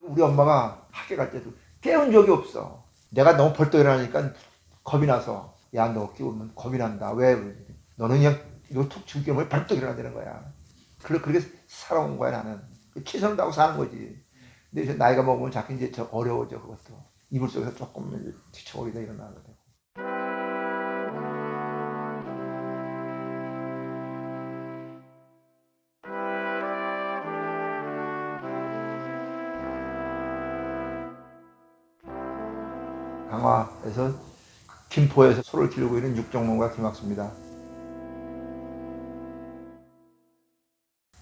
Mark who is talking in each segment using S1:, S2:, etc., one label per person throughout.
S1: 우리 엄마가 학교 갈 때도 깨운 적이 없어. 내가 너무 벌떡 일어나니까 겁이 나서 야, 너 깨우면 겁이 난다. 왜? 너는 그냥 이거 툭 치고 깨우면 벌떡 일어나야 거야. 그렇게 살아온 거야 나는. 최선을 다하고 사는 거지. 근데 이제 나이가 먹으면 자꾸 이제 저 어려워져 그것도. 이불 속에서 조금 뒤척이다 일어나거든. 강화에서 김포에서 소를 기르고 있는 육정농가 김학수입니다.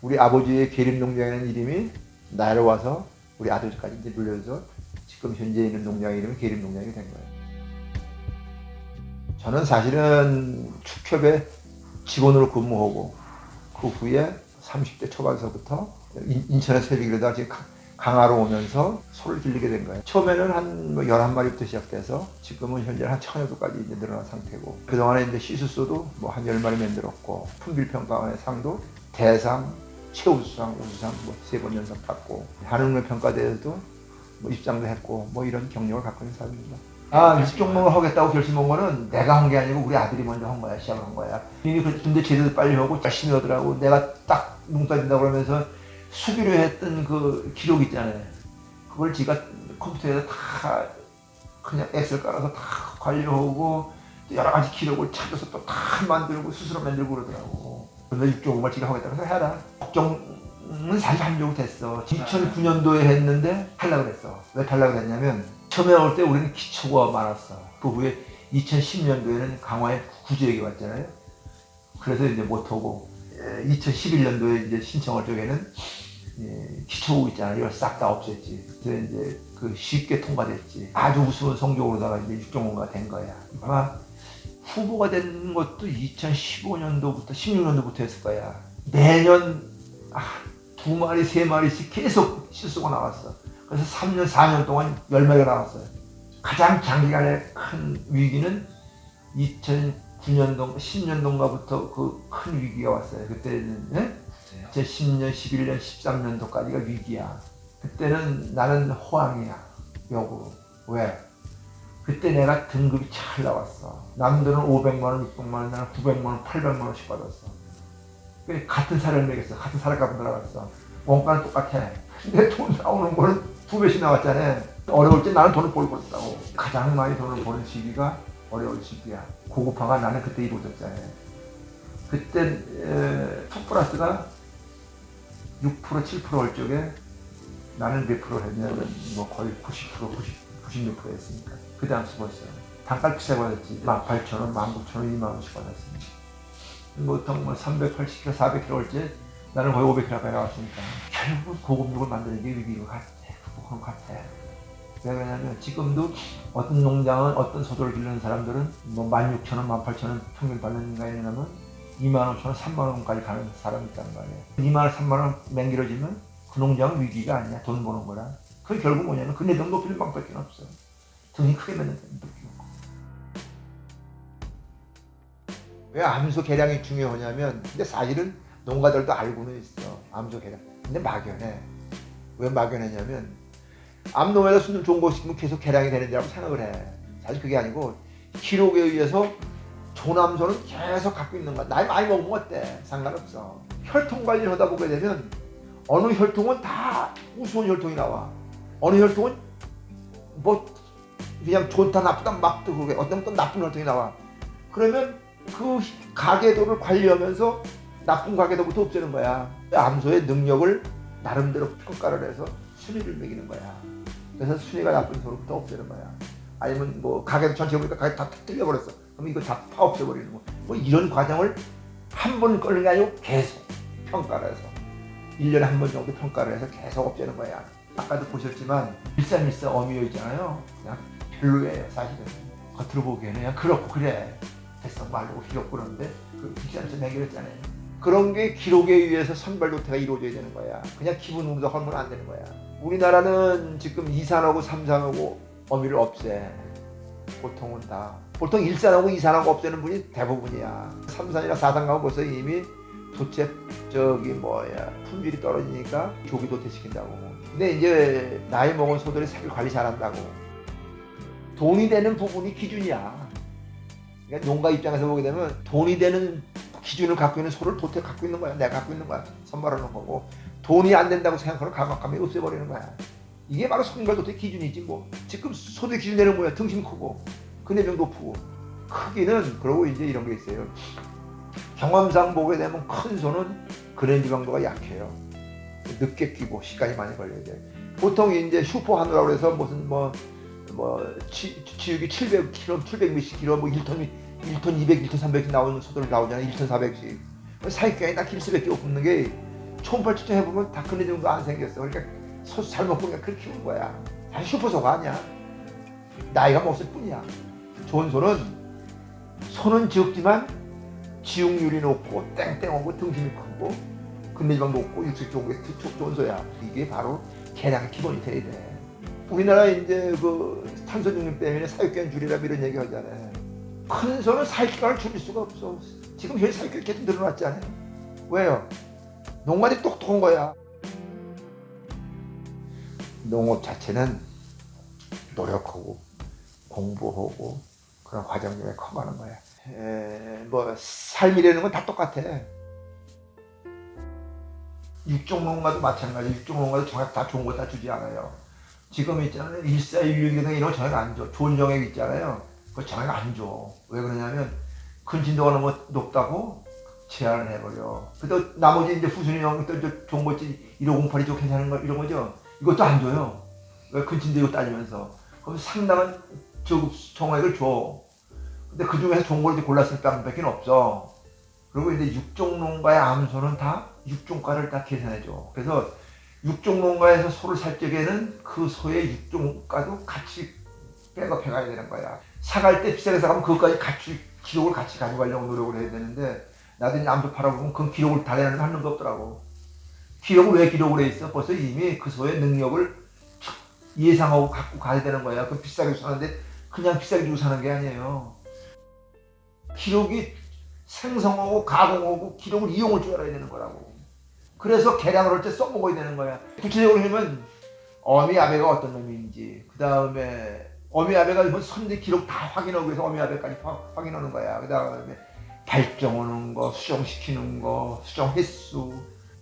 S1: 우리 아버지의 계림농장이라는 이름이 나로 와서 우리 아들까지 이제 눌려서 지금 현재 있는 농장 이름이 계림농장이 된 거예요. 저는 사실은 축협에 직원으로 근무하고 그 후에 30대 초반서부터 인천에서 새벽 일하다가 지금 강화로 오면서 소를 길리게 된 거예요. 처음에는 한 11마리부터 시작돼서 지금은 현재 한 1000여도까지 이제 늘어난 상태고, 그동안에 이제 시수소도 한 10마리 만들었고, 품질평가원의 상도 대상, 최우수상, 우수상 3번 연속 받고, 한국농협평가대회도 입상도 했고, 이런 경력을 갖고 있는 사람입니다. 육종농을 하겠다고 결심한 거는 내가 한 게 아니고 우리 아들이 먼저 한 거야. 시작을 한 거야. 이미 근데 제대로 빨리 하고 열심히 하더라고. 내가 딱 농사 짓는다고 그러면서 수비로 했던 그 기록 있잖아요. 그걸 지가 컴퓨터에다 다 그냥 엑셀 깔아서 다 관리하고 여러 가지 기록을 찾아서 또 다 만들고 스스로 만들고 그러더라고. 그런데 육종농을 지가 하겠다고 해서 해라. 국정은 사실 하려고 됐어. 2009년도에 했는데 탈락을 했어. 왜 탈락을 했냐면 처음에 올 때 우리는 기초가 많았어. 그 후에 2010년도에는 강화에 구제역이 왔잖아요. 그래서 이제 못하고 2011년도에 이제 신청할 적에는 기초국 있잖아요. 이걸 싹 다 없앴지. 그래서 이제 그 쉽게 통과됐지. 아주 우스운 성적으로다가 이제 육종농가 된 거야. 아마 후보가 된 것도 2015년도부터 16년도부터 했을 거야. 매년 2마리, 3마리씩 계속 실수가 나왔어. 그래서 3년, 4년 동안 10마리가 나왔어요. 가장 장기간의 큰 위기는 2009년도, 10년도인가부터 그 큰 위기가 왔어요. 그때는 제 10년, 11년, 13년도까지가 위기야. 그때는 나는 호황이야. 여보. 왜? 그때 내가 등급이 잘 나왔어. 남들은 500만원, 600만원, 나는 900만원, 800만원씩 받았어. 같은 살을 매겼어. 같은 살값 들어갔어. 원가는 똑같아. 근데 돈 나오는 거는 2배씩 나왔잖아요. 어려울 때 나는 돈을 벌고 있다고. 가장 많이 돈을 버는 시기가 어려울 시기야. 고급화가 나는 그때 이루어졌잖아요. 그때 톡플러스가 6%, 7%올 적에 나는 몇 프로 했냐면 거의 90%, 96% 했으니까. 그 다음 수고했어요. 단가를 비싸게 받았지. 18,000원, 19,000원, 2만원씩 받았으니까. 보통 380kg, 400kg 올 때 나는 거의 500kg까지 나왔으니까. 결국은 고급육을 만드는 게 위기인 것 같아. 그런 것 같아. 왜 그러냐면 지금도 어떤 농장은 어떤 소도를 기르는 사람들은 16,000원, 18,000원 평균 받는 인가 아니냐면 25,000원, 3만원까지 가는 사람이 있단 말이에요. 2만원, 3만원 맹길어지면 그 농장은 위기가 아니야. 돈 버는 거라. 그게 결국 뭐냐면 그 내돈 높이는 방법밖에 없어. 돈이 크게 맺는 방법밖에 없고. 왜 암소 개량이 중요하냐면, 근데 사실은 농가들도 알고는 있어. 암소 개량. 근데 막연해. 왜 막연하냐면 암놈에다 순 좋은 거 시키면 계속 개량이 되는 줄 알고 생각을 해. 사실 그게 아니고 기록에 의해서 조남소는 계속 갖고 있는 거야. 나이 많이 먹으면 어때? 상관없어. 혈통 관리를 하다 보게 되면 어느 혈통은 다 우스운 혈통이 나와. 어느 혈통은 그냥 좋다 나쁘다 막 뜨고, 어떤 또 나쁜 혈통이 나와. 그러면 그 가계도를 관리하면서 나쁜 가계도부터 없애는 거야. 암소의 능력을 나름대로 평가를 해서 순위를 매기는 거야. 그래서 순위가 나쁜 소로부터 없애는 거야. 아니면 가게도 전체 보니까 가게 다 틀려버렸어. 그럼 이거 다 없애버리는 거. 이런 과정을 한 번 걸는 게 아니고 계속 평가를 해서 1년에 한 번 정도 평가를 해서 계속 없애는 거야. 아까도 보셨지만 일삼일사 어미여 있잖아요. 그냥 별로예요 사실은. 겉으로 보기에는 그냥 그렇고 그래. 됐어 말고 기록 그러는데 그 일삼일사 매겨졌잖아요. 그런 게 기록에 의해서 선발도태가 이루어져야 되는 거야. 그냥 기분 운동 하면 안 되는 거야. 우리나라는 지금 2산하고 3산하고 어미를 없애. 보통은 다. 보통 1산하고 2산하고 없애는 분이 대부분이야. 3산이나 4산 가면 벌써 이미 도체 품질이 떨어지니까 조기 도태시킨다고. 근데 이제 나이 먹은 소들이 새끼 관리 잘한다고. 돈이 되는 부분이 기준이야. 그러니까 농가 입장에서 보게 되면 돈이 되는 기준을 갖고 있는 소를 도태 갖고 있는 거야. 내가 갖고 있는 거야. 선발하는 거고. 돈이 안 된다고 생각하면 가감하게 없애버리는 거야. 이게 바로 선발 도태 기준이지 뭐. 지금 소들 기준에는 뭐야? 등심 크고 근해병 높고. 크기는 그러고 이제 이런 게 있어요. 경험상 보게 되면 큰 소는 근해지방도가 약해요. 늦게 끼고 시간이 많이 걸려야 돼. 보통 이제 슈퍼 하느라고 해서 무슨 지육이 700kg, 700몇십 kg, 뭐 1톤 200, 1톤 300 나오는 소들 나오잖아요. 1톤 400씩. 사육경에 딱 길 수밖에 없는 게 초음파 측정해보면 다 근해지방도 안 생겼어. 그러니까 소 잘 먹고 그냥 그렇게 키우는 거야. 사실 슈퍼소가 아니야. 나이가 먹을 뿐이야. 좋은 소는 적지만 지육률이 높고 땡땡하고 등심이 크고 근내지방 높고 육식 좋은 게 좋은 소야. 이게 바로 개량의 기본이 돼야 돼. 우리나라 이제 그 탄소 중립 때문에 사육견 줄이라 이런 얘기 하잖아요. 큰 소는 사육견을 줄일 수가 없어. 지금 현재 사육견이 계속 늘어났잖아요. 왜요? 농가들이 똑똑한 거야. 농업 자체는 노력하고 공부하고 그런 과정 중에 커가는 거야. 뭐 삶이라는 건 다 똑같아. 육종농가도 마찬가지. 육종농가도 정액 다 좋은 거 다 주지 않아요. 지금 있잖아요. 1416 이런 거 정액 안 줘. 좋은 정액 있잖아요. 그 정액 안 줘. 왜 그러냐면 근진도가 너무 높다고 제한을 해버려. 그래도 나머지 이제 후순위형 또 좋은 거지 1508이 좀 괜찮은 거 이런 거죠. 이것도 안 줘요. 왜 근친대고 따지면서. 그럼 상당한 저급 정액을 줘. 근데 그 중에서 좋은 걸 골랐을 때밖에 없어. 그리고 이제 육종농가의 암소는 다 육종가를 다 계산해줘. 그래서 육종농가에서 소를 살 적에는 그 소의 육종가도 같이 백업해 가야 되는 거야. 사갈 때 비싸게 사가면 그것까지 같이 기록을 같이 가져가려고 노력을 해야 되는데 나도 이제 암소 팔아보면 그 기록을 달래는 하는 거 없더라고. 기록을 왜 기록을 해 있어? 벌써 이미 그 소의 능력을 예상하고 갖고 가야 되는 거야. 그 비싸게 사는데 그냥 비싸게 주고 사는 게 아니에요. 기록이 생성하고 가공하고 기록을 이용할 줄 알아야 되는 거라고. 그래서 개량을 할 때 써먹어야 되는 거야. 구체적으로 하면 어미아베가 어떤 놈인지, 그 다음에 어미아베가 뭐 선대 기록 다 확인하고 해서 어미아베까지 확인하는 거야. 그 다음에 발정하는 거, 수정시키는 거, 수정 횟수,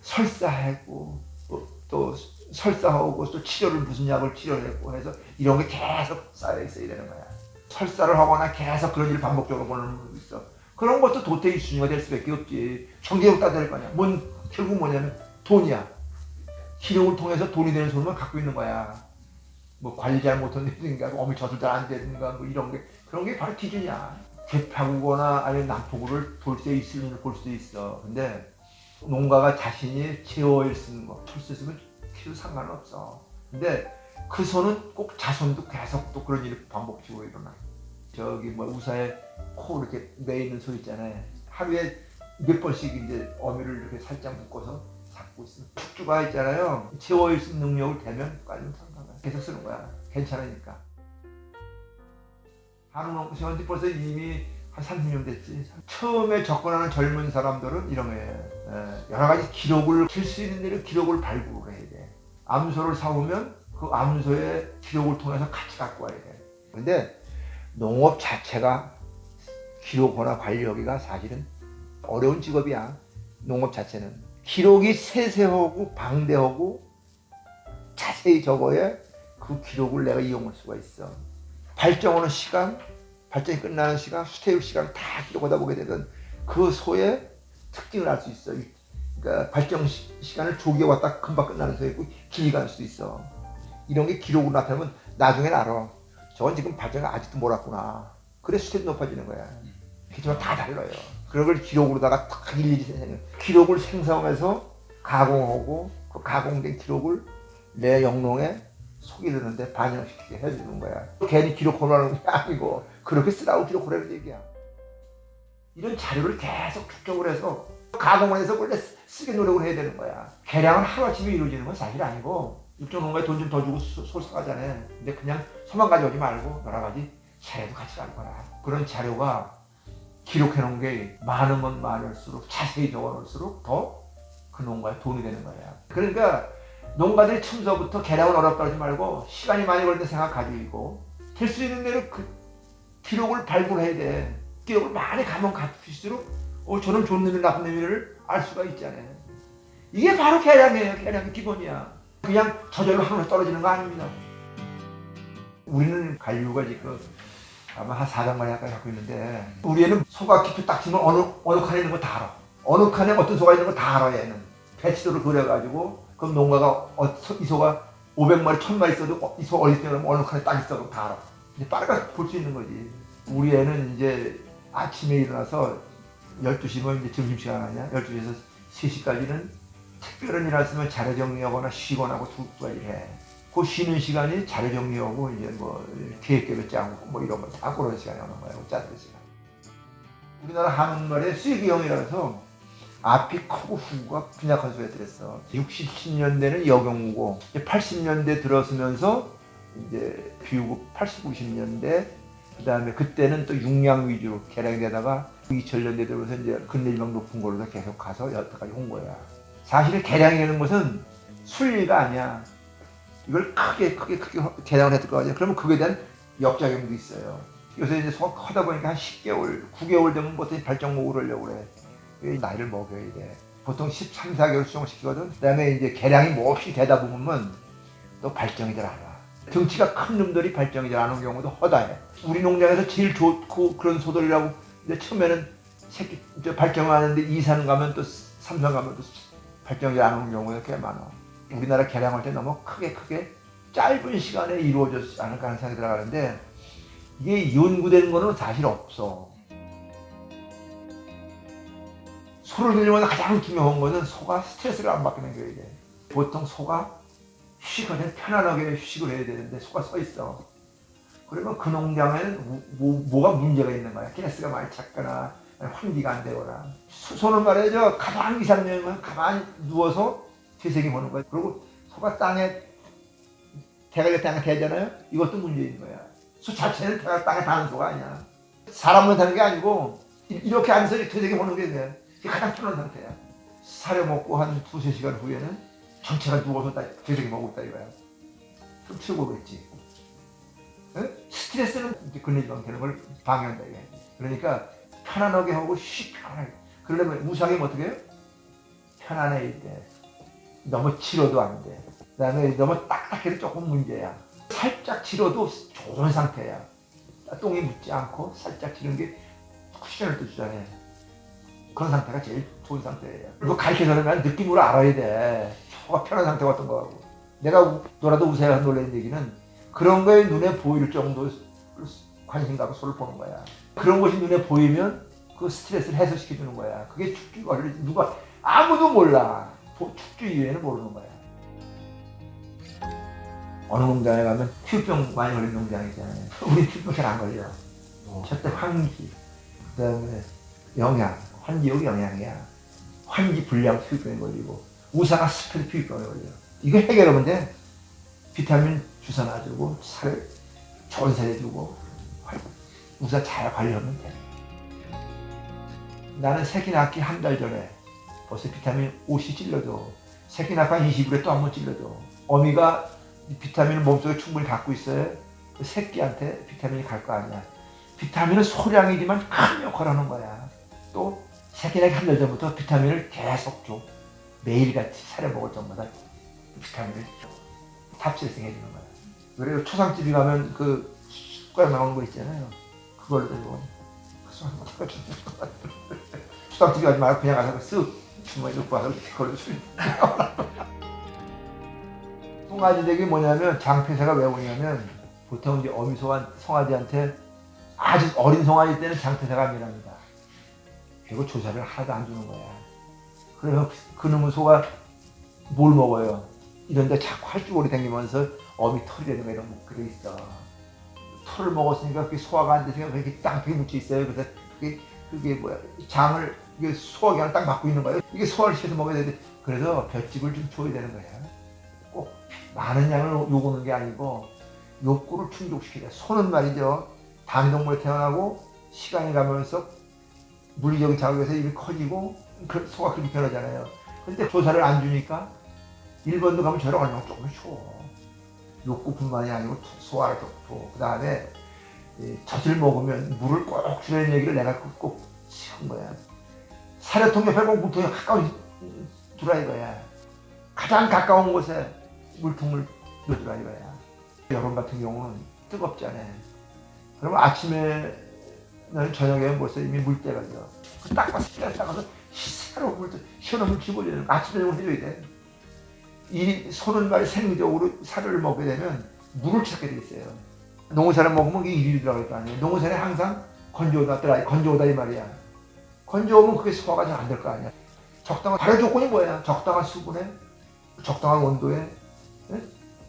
S1: 설사하고 또 설사하고 또 치료를 무슨 약을 치료했고 해서 이런 게 계속 쌓여 있어야 되는 거야. 설사를 하거나 계속 그런 일을 반복적으로 보는 것도 있어. 그런 것도 도태의 순위가 될 수밖에 없지. 경제력 따져야 될 거 아니야. 결국 뭐냐면 돈이야. 기록을 통해서 돈이 되는 소리만 갖고 있는 거야. 뭐 관리 잘못한다든가 어미 젖을 잘 안 되든가 뭐 이런 게 그런 게 바로 기준이야. 개파구거나 아니면 난포구를 볼 수 있으면 볼 수 있어. 근데 농가가 자신이 제어일 쓰는 거, 철수 쓰면 키도 상관없어. 근데 그 소는 꼭 자손도 계속 또 그런 일이 반복적으로 일어나. 저기 뭐 우사에 코 이렇게 매 있는 소 있잖아요. 하루에 몇 번씩 이제 어미를 이렇게 살짝 묶어서 잡고 있으면 축주가 있잖아요. 제어일 수 능력을 대면까지는 상관없어. 계속 쓰는 거야. 괜찮으니까. 한웅농부시원지 벌써 이미 한 30년 됐지. 처음에 접근하는 젊은 사람들은 이런 거예요. 여러 가지 기록을 칠 수 있는 대로 기록을 발굴을 해야 돼. 암소를 사오면 그 암소의 기록을 통해서 같이 갖고 와야 돼. 근데 농업 자체가 기록하거나 관리하기가 사실은 어려운 직업이야. 농업 자체는. 기록이 세세하고 방대하고 자세히 적어야 그 기록을 내가 이용할 수가 있어. 발정하는 시간, 발정이 끝나는 시간, 수태육 시간을 다 기록하다 보게 되면 그 소의 특징을 알 수 있어. 그러니까 발정 시간을 조기에 왔다 금방 끝나는 소에 있고 길게 갈 수도 있어. 이런 게 기록으로 나타나면 나중엔 알아. 저건 지금 발정이 아직도 몰았구나. 그래 수태도 높아지는 거야. 그렇지만 다 달라요. 그런 걸 기록으로다가 딱 일일이 생성해. 기록을 생성해서 가공하고 그 가공된 기록을 내 영농에 속이 드는데 반영시키게 해주는 거야. 괜히 기록하라는 게 아니고 그렇게 쓰라고 기록하라는 얘기야. 이런 자료를 계속 축적을 해서 가공을 해서 원래 쓰게 노력을 해야 되는 거야. 개량은 하루아침에 이루어지는 건 사실 아니고 육종농가에 돈 좀 더 주고 소 사가잖아요. 근데 그냥 소만 가져오지 말고 여러 가지 자료도 같이 가져가라. 그런 자료가 기록해 놓은 게 많으면 많을수록 자세히 적어 놓을수록 더 그 농가에 돈이 되는 거야. 그러니까 농가들이 처음서부터 개량은 어렵다 하지 말고 시간이 많이 걸린다 생각 가지고 될 수 있는 대로 그 기록을 발굴해야 돼. 기록을 많이 가면 갈수록 저는 좋은 놈이 나쁜 놈이를 알 수가 있잖아요. 이게 바로 개량이에요. 개량의 기본이야. 그냥 저절로 하늘에 떨어지는 거 아닙니다. 우리는 관류가 지금 아마 한 400마리 가까이 갖고 있는데 우리 애는 소가 깊이 딱 치면 어느 칸에 있는 거 다 알아. 어느 칸에 어떤 소가 있는 거 다 알아. 얘는 배치도를 그려가지고 그럼 농가가 이 소가 500마리 1000마리 있어도 이 소 어디 있냐면 어느 칸에 딱 있어. 그럼 다 알아. 이제 빠르게 볼 수 있는 거지. 우리 애는 이제 아침에 일어나서 12시면 이제 점심시간 아니야. 12시에서 3시까지는 특별한 일 했으면 자료 정리하거나 쉬거나 하고 두 가지를 해. 그 쉬는 시간이 자료 정리하고 이제 뭐 계획대로 짜고 뭐 이런 거 다 그런 시간이 오는 거야. 짜는 시간. 우리나라 한문말에 쐐기형이라서 앞이 크고 후가 빈약한 소리가 들었어. 60, 70년대는 역용우고 80년대 들어서면서 이제 비우고 80, 90년대 그다음에 그때는 또 육량 위주로 개량이 되다가 2000년대 들어서 이제 근내지방 높은 걸로 계속 가서 여태까지 온 거야. 사실 개량이라는 것은 순리가 아니야. 이걸 크게 개량을 했을 거 아니야. 그러면 그거에 대한 역작용도 있어요. 요새 이제 소가 커다 보니까 한 10개월, 9개월 되면 보통 발정목을 하려고 그래. 나이를 먹여야 돼. 보통 13, 4개월 수정시키거든. 그 다음에 이제 개량이 뭐 없이 되다 보면 또 발정이 잘 안 와. 덩치가 큰 놈들이 발정이 잘 안 오는 경우도 허다해. 우리 농장에서 제일 좋고 그런 소들이라고 이제 처음에는 새끼 발정을 하는데 2산 가면 또 3산 가면 또 발정이 안 오는 경우가 꽤 많아. 우리나라 개량할 때 너무 크게 짧은 시간에 이루어졌지 않을까 하는 생각이 들어가는데 이게 연구되는 거는 사실 없어. 소를 들리면서 가장 중요한 거는 소가 스트레스를 안 받게 만들어야 돼. 보통 소가 휴식할 때 편안하게 휴식을 해야 되는데 소가 서 있어. 그러면 그 농장에는 뭐가 문제가 있는 거야. 가스가 많이 찼거나 환기가 안 되거나. 소는 말이죠. 가만히 2, 3년이면 가만히 누워서 퇴색이 보는 거야. 그리고 소가 대가리가 땅에 대잖아요. 이것도 문제인 거야. 소 자체는 땅에 닿는 소가 아니야. 사람만 타는 게 아니고 이렇게 앉아서 퇴색이 보는 게 돼. 그게 가장 편한 상태야. 사료 먹고 한 2, 3시간 후에는 전체가 누워서 퇴색이 먹고 있다 이거야. 좀 치우고겠지. 스트레스는 근내지방 되는 걸 방해한다 이게. 그러니까 편안하게 하고 편하게. 그러려면 우상이 어떻게 해요? 편안해야 돼. 너무 치러도 안 돼. 그 다음에 너무 딱딱해도 조금 문제야. 살짝 치러도 좋은 상태야. 똥이 묻지 않고 살짝 치는 게 쿠션을 또 주잖아요. 그런 상태가 제일 좋은 상태예요. 이거 가르쳐주려면 느낌으로 알아야 돼. 소가 편한 상태가 어떤 거하고. 내가 너라도 우세가 놀라는 얘기는 그런 거에 눈에 보일 정도 관심 갖고 소를 보는 거야. 그런 것이 눈에 보이면 그 스트레스를 해소시켜주는 거야. 그게 축주 원리. 누가 아무도 몰라. 축주 이외에는 모르는 거야. 어느 농장에 가면 피부병 많이 걸린 농장이 있잖아요. 우리 피부병 잘 안 걸려. 첫째 환기, 그 다음에 영양, 환기욕 영양이야. 환기 불량 피부병이 걸리고 우사가 습해도 피부병이 걸려. 이거 해결하면 돼. 비타민 주사 놔주고 살을 좋은 살에 주고 우사 잘 관리하면 돼. 나는 새끼 낳기 한 달 전에 벌써 비타민 50 찔러줘. 새끼 낳고 한 20일에 또 한 번 찔러줘. 어미가 비타민을 몸속에 충분히 갖고 있어야 그 새끼한테 비타민이 갈 거 아니야. 비타민은 소량이지만 큰 역할을 하는 거야. 또 새끼 낳기 한 달 전부터 비타민을 계속 줘. 매일같이 사려 먹을 정도다 비타민을 줘. 탑실생 해주는 거야. 그리고 초상집에 가면 그 숟가락 나오는 거 있잖아요. 그걸로 들고 초상집에 가지 말고 그냥 가서 쓱 주머니 넣고 와서 그걸로 술. 송아지댁이 뭐냐면 장폐사가 왜 오냐면 보통 이제 어미소한 송아지한테 아주 어린 송아지 때는 장폐사가 아니랍니다. 그리고 조사를 하나도 안 주는 거야. 그러면 그놈의 소가 뭘 먹어요? 이런데 자꾸 활주고리 다니면서 어미 털이라든가 이런 게 있어. 털을 먹었으니까 그게 소화가 안 돼서 그렇게 땅에 묻혀 있어요. 그래서 그게 뭐야? 장을 이게 소화기관을 딱 막고 있는 거예요. 이게 소화를 시켜서 먹어야 되는데 그래서 볏짚을 좀 줘야 되는 거야. 꼭 많은 양을 요구는 게 아니고 욕구를 충족시켜야 돼. 소는 말이죠. 단동물에 태어나고 시간이 가면서 물리적인 자극에서 입이 커지고 소가 그렇게 변하잖아요. 그런데 조사를 안 주니까 일본도 가면 저녁 얼마나 조금 추워. 욕구뿐만이 아니고 소화를 좋고, 그 다음에 젖을 먹으면 물을 꼭 주라는 얘기를 내가 꼭 한 거야. 사료통 옆에 물통이 가까운 두라 이거야. 가장 가까운 곳에 물통을 넣어주라 이거야. 여름 같은 경우는 뜨겁잖아. 그러면 아침에는 저녁에 벌써 이미 물때가 져. 딱 봐서 따가서 새로운 물, 시원한 물 집어줘야 돼. 아침에 해줘야 돼. 이 소는 말이 생리적으로 사료를 먹게 되면 물을 찾게 돼 있어요. 농어사를 먹으면 이게 일이 들어갈 거 아니에요. 농어사에 항상 건조하다 이 말이야. 건조하면 그게 소화가 잘 안 될 거 아니야. 적당한 다른 조건이 뭐야? 적당한 수분에, 적당한 온도에,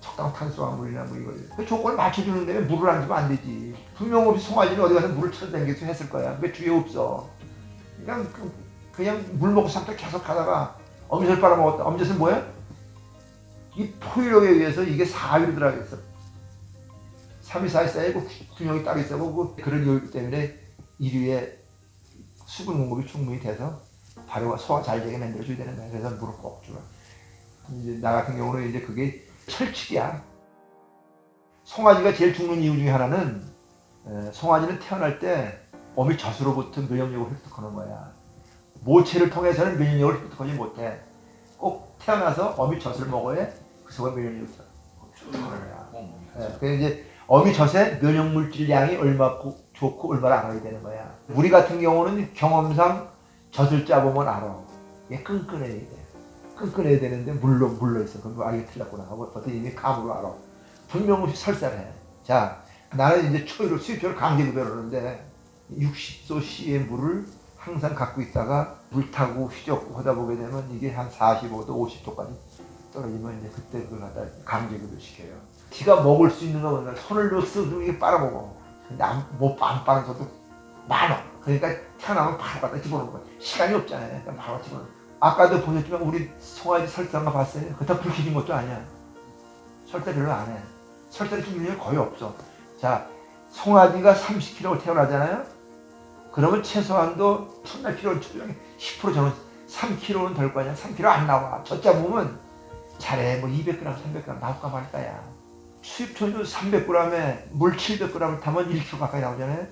S1: 적당한 탄수화물이나 뭐 이거. 그 조건을 맞춰주는 데에 물을 안 주면 안 되지. 분명 우리 송아지는 어디 가서 물을 찾아다니겠어 했을 거야. 왜 주위에 없어? 그냥 물 먹고 삼켜 계속 가다가 엄젖을 빨아먹었다. 엄젖은 뭐야? 이 포유력에 의해서 이게 4위로 들어가겠어. 3위, 4위 쌓이고 균형이 딱 있어고 그런 이유 때문에 1위에 수분 공급이 충분히 돼서 바로 소화 잘 되게 만들어줘야 되는 거야. 그래서 물을 꼭 주라. 이제 나 같은 경우는 이제 그게 철칙이야. 송아지가 제일 죽는 이유 중에 하나는 송아지는 태어날 때 어미 젖으로부터 면역력을 획득하는 거야. 모체를 통해서는 면역력을 획득하지 못해. 꼭 태어나서 어미 젖을 먹어야 그 속에 면역력을 획득하는 거야. 그래서 이제 어미 젖의 면역 물질량이 얼마 좋고 얼마나 안 하게 되는 거야. 우리 같은 경우는 경험상 젖을 짜보면 알아. 얘 끈끈해야 돼. 끈끈해야 되는데 물로 있어. 그럼 아, 이게 틀렸구나 하고 어떤 이미 감으로 알아. 분명히 설사를 해. 자, 나는 이제 수입초를 강제로 배우는데 60도씨의 물을 항상 갖고 있다가 물 타고 휘젓고 하다 보게 되면 이게 한 45도, 50도까지 떨어지면 이제 그때 그걸 갖다 강제급여 시켜요. 지가 먹을 수 있는 거 손을 넣어서 이게 빨아먹어. 근데 안 빠는 것도 많아. 그러니까 태어나면 바로 갖다 집어넣는 거야. 시간이 없잖아요. 그러니까 바로 집어넣는 거야. 아까도 보셨지만 우리 송아지 설사가 봤어요? 그렇다 불켜진 것도 아니야. 설사 별로 안 해. 설사를 좀 일이 거의 없어. 자, 송아지가 30kg 태어나잖아요? 그러면 최소한도 첫날 필요한 초량이 10% 저는 3kg는 될 거 아니야? 3kg 안 나와. 젖자 보면 잘해. 뭐 200g, 300g 나올까 말까야. 수입초도 300g에 물 700g을 타면 1kg 가까이 나오잖아요?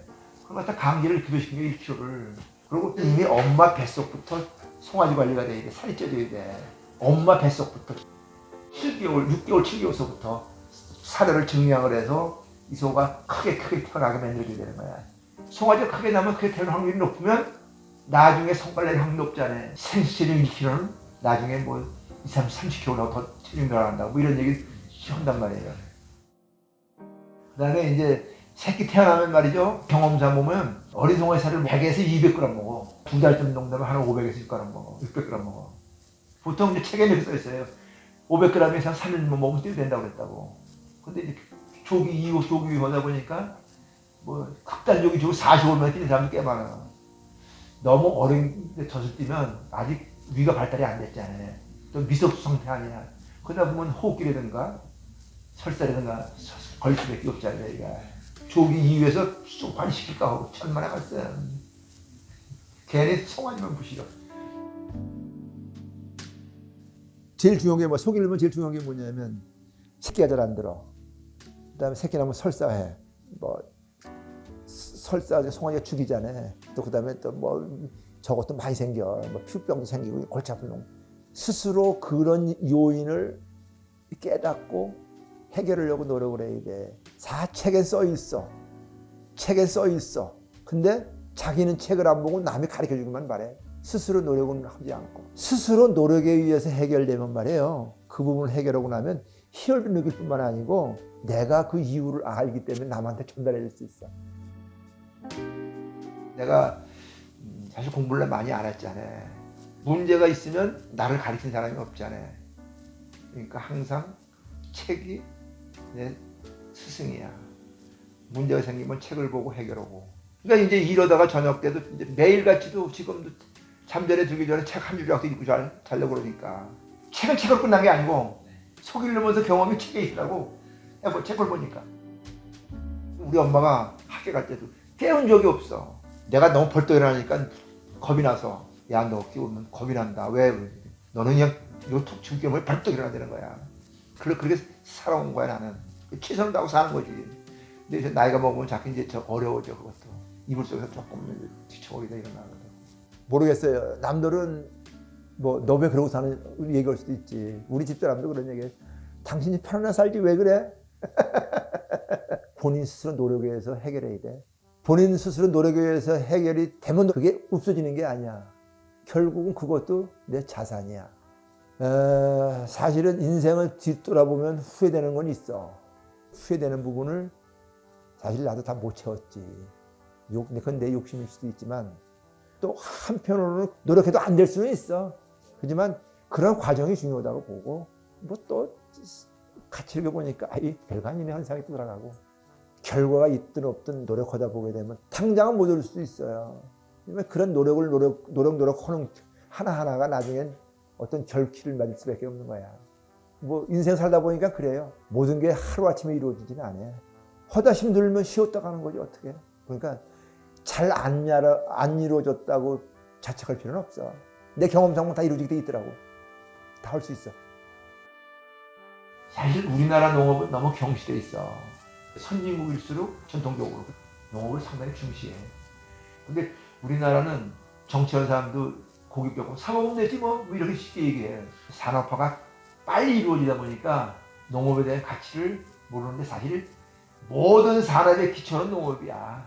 S1: 그럼 갖다 강제를 급여시킨 게 1kg를. 그리고 이미 엄마 뱃속부터 송아지 관리가 돼야 돼. 살이 쪄져야 돼. 엄마 뱃속부터 7개월, 6개월, 7개월서부터 사료를 증량을 해서 이 소가 크게 태어나게 만들어줘야 되는 거야. 송아지가 크게 나면 크게 태어날 확률이 높으면 나중에 성발낼 확률이 높잖아요. 생체중 1kg는 나중에 뭐 30kg라고 더 체중 늘어난다고 뭐 이런 얘기 한단 말이에요. 그 다음에 이제 새끼 태어나면 말이죠. 경험상 보면 어린 송아지 살을 100에서 200g 먹어. 2달쯤 정도 되면 한 500에서 6g 먹어. 600g 먹어. 보통 이제 책에 이렇게 써있어요. 500g 이상 3일 먹으면 뛰어야 된다고 그랬다고. 근데 이제 조기 하다 보니까 뭐 극단적인 조기 45만 뛰는 사람도 꽤 많아. 너무 어린 젖을 뛰면 아직 위가 발달이 안 됐잖아요. 또 미성숙 상태 아니야. 그러다 보면 호흡기라든가 설사라든가 걸 수밖에 없잖아요. 얘가. 조기 이후에서 소환시킬까 하고 천만에 갔어요. 괜히 송아지만 부시려. 제일 중요한 게 뭐 속이 넣으면 제일 중요한 게 뭐냐면 새끼가 잘 안 들어. 그다음에 새끼 나면 설사해. 뭐 설사 송아지가 죽이잖아요. 또 그다음에 또 뭐 저것도 많이 생겨. 뭐 피부병도 생기고 골치 아픈 놈. 스스로 그런 요인을 깨닫고 해결하려고 노력을 해야 돼. 책에 써 있어. 책에 써 있어. 근데 자기는 책을 안 보고 남이 가르쳐 주기만 바래. 스스로 노력은 하지 않고. 스스로 노력에 의해서 해결되면 말이에요. 그 부분을 해결하고 나면 희열을 느낄 뿐만 아니고 내가 그 이유를 알기 때문에 남한테 전달해 줄 수 있어. 내가 사실 공부를 많이 안 했잖아요. 문제가 있으면 나를 가르친 사람이 없잖아요. 그러니까 항상 책이 내 스승이야. 문제가 생기면 책을 보고 해결하고. 그러니까 이제 이러다가 저녁 때도 이제 매일같이도 지금도 잠자리에 들기 전에 책 한 줄이라도 읽고 자려고 그러니까. 책을 끝난 게 아니고 속을 넣으면서 경험이 책에 있더라고. 뭐 책을 보니까. 우리 엄마가 학교 갈 때도 깨운 적이 없어. 내가 너무 벌떡 일어나니까 겁이 나서 야, 너 끼우면 겁이 난다. 왜? 너는 그냥 이거 툭 죽이면 벌떡 일어나는 거야. 그렇게 살아온 거야 나는. 최선을 다하고 사는 거지. 근데 이제 나이가 먹으면 자꾸 이제 저 어려워져 그것도. 이불 속에서 조금 뒤척이다 일어나거든. 모르겠어요. 남들은 뭐 너 왜 그러고 사는 얘기할 수도 있지. 우리 집사람도 그런 얘기해. 당신이 편안하게 살지 왜 그래? 본인 스스로 노력에 의해서 해결해야 돼. 본인 스스로 노력에 의해서 해결이 되면 그게 없어지는 게 아니야. 결국은 그것도 내 자산이야. 사실은 인생을 뒤돌아보면 후회되는 건 있어. 후회되는 부분을 사실 나도 다 못 채웠지. 그건 내 욕심일 수도 있지만 또 한편으로는 노력해도 안 될 수는 있어. 하지만 그런 과정이 중요하다고 보고 뭐 또 같이 읽어보니까 별거 아니네 하는 생각이 들어가고 결과가 있든 없든 노력하다 보게 되면 당장은 못 얻을 수도 있어요. 그런 노력 하는 하나하나가 나중엔 어떤 결실을 맺을 수밖에 없는 거야. 뭐 인생 살다 보니까 그래요. 모든 게 하루아침에 이루어지지는 않아. 하다 힘들면 쉬었다 가는 거지 어떻게. 그러니까 잘 안 이루어졌다고 자책할 필요는 없어. 내 경험상은 다 이루어지게 돼 있더라고. 다 할 수 있어. 사실 우리나라 농업은 너무 경시돼 있어. 선진국일수록 전통적으로 농업을 상당히 중시해. 근데 우리나라는 정치하는 사람도 고기 뼈고 사먹으면 되지 뭐 이렇게 쉽게 얘기해. 산업화가 빨리 이루어지다 보니까 농업에 대한 가치를 모르는데 사실 모든 산업의 기초는 농업이야.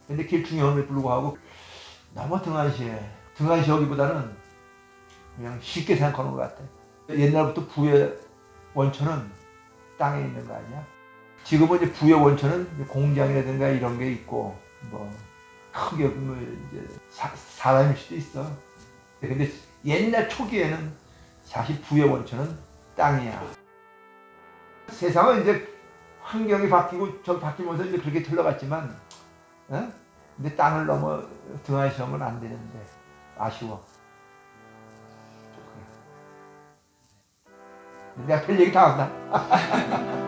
S1: 근데 그게 중요함에 불구하고 너무 등한시해. 등한시하기보다는 그냥 쉽게 생각하는 것 같아. 옛날부터 부의 원천은 땅에 있는 거 아니야? 지금은 이제 부의 원천은 공장이라든가 이런 게 있고 뭐 크게 보면 이제 사람일 수도 있어. 근데 옛날 초기에는 사실 부의 원천은 땅이야. 세상은 이제 환경이 바뀌고 저 바뀌면서 이제 그렇게 흘러갔지만, 근데 땅을 넘어 등한시하면 안 되는데 아쉬워. 내가 별 얘기 다 한다.